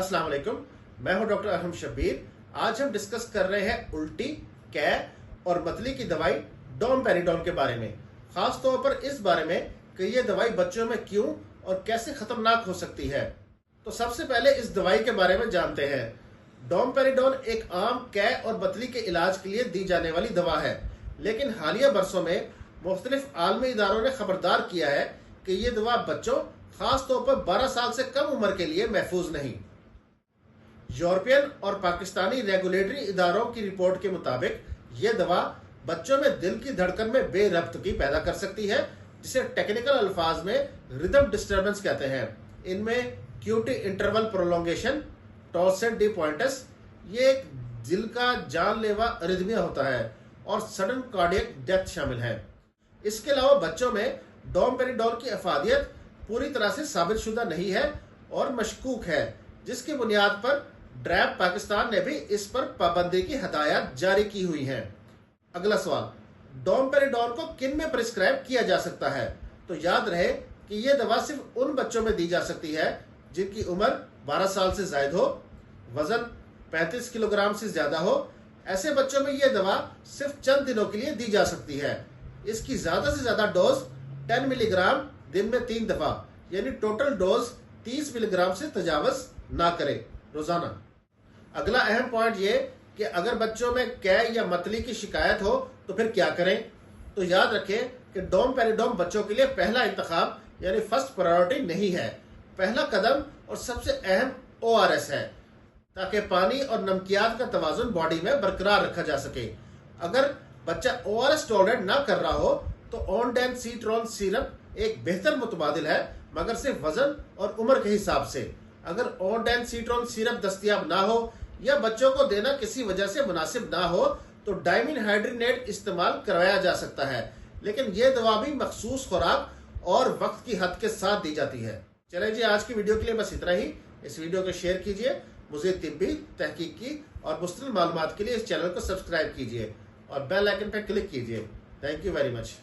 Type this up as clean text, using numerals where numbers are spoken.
अस्सलाम वालेकुम, मैं हूं डॉक्टर अहम शब्बीर। आज हम डिस्कस कर रहे हैं उल्टी, कै और मतली की दवाई डोमपेरिडोन के बारे में। खास तौर पर इस बारे में कि ये दवाई बच्चों में क्यों और कैसे खतरनाक हो सकती है। तो सबसे पहले इस दवाई के बारे में जानते हैं। डोमपेरिडोन एक आम कै और मतली के इलाज के लिए दी जाने वाली दवा है, लेकिन हालिया बरसों में मुख्तलिफ आलमी इदारों ने खबरदार किया है कि ये दवा बच्चों, खास तौर पर 12 साल से कम उम्र के लिए महफूज नहीं। यूरोपियन और पाकिस्तानी रेगुलेटरी इदारों की रिपोर्ट के मुताबिक यह दवा बच्चों में दिल की धड़कन में बेरब्तगी पैदा कर सकती है, जिसे टेक्निकल अल्फाज में रिदम डिस्टर्बेंस कहते हैं। इनमें QT interval prolongation, torsades de pointes, ये एक दिल का जानलेवा अरिदमिया होता है और सडन कार्डियक डेथ शामिल है। इसके अलावा बच्चों में डोमपेरिडोन की अफादियत पूरी तरह से साबितशुदा नहीं है और मशकूक है, जिसकी बुनियाद पर ड्रैब पाकिस्तान ने भी इस पर पाबंदी की हदायत जारी की हुई है। अगला सवाल, डोमपेरिडोन को किन में प्रिस्क्राइब किया जा सकता है? तो याद रहे कि यह दवा सिर्फ उन बच्चों में दी जा सकती है जिनकी उम्र 12 साल से ज्यादा हो, वजन 35 किलोग्राम से ज्यादा हो। ऐसे बच्चों में यह दवा सिर्फ चंद दिनों के लिए दी जा सकती है। इसकी ज्यादा से ज्यादा डोज 10 मिलीग्राम दिन में 3 दफा, यानी टोटल डोज 30 मिलीग्राम से तजावज ना करें रोजाना। अगला अहम पॉइंट ये कि अगर बच्चों में कै या मतली की शिकायत हो तो फिर क्या करें? तो याद रखें कि डोमपेरिडोन बच्चों के लिए पहला इंतखाब यानी फर्स्ट प्रायोरिटी नहीं है। पहला कदम और सबसे अहम ORS है, ताकि पानी और नमकियात का तवाजुन बॉडी में बरकरार रखा जा सके। अगर बच्चा ORS टॉलरेट ना कर रहा हो तो ऑनडेनसीट्रोन सिरप एक बेहतर मुतबादिल है, मगर सिर्फ वजन और उम्र के हिसाब से। अगर ऑनडेनसीट्रोन सिरप दस्तयाब ना हो या बच्चों को देना किसी वजह से मुनासिब ना हो तो डाइमिनहाइड्रिनेट इस्तेमाल करवाया जा सकता है, लेकिन यह दवा भी मखसूस खुराक और वक्त की हद के साथ दी जाती है। चलिए जी, आज की वीडियो के लिए बस इतना ही। इस वीडियो को शेयर कीजिए, मुझे तिब्बी तहकीक की और मुस्तकिल मालूमात के लिए इस चैनल को सब्सक्राइब कीजिए और बेल आइकन पर क्लिक कीजिए। Thank you very much.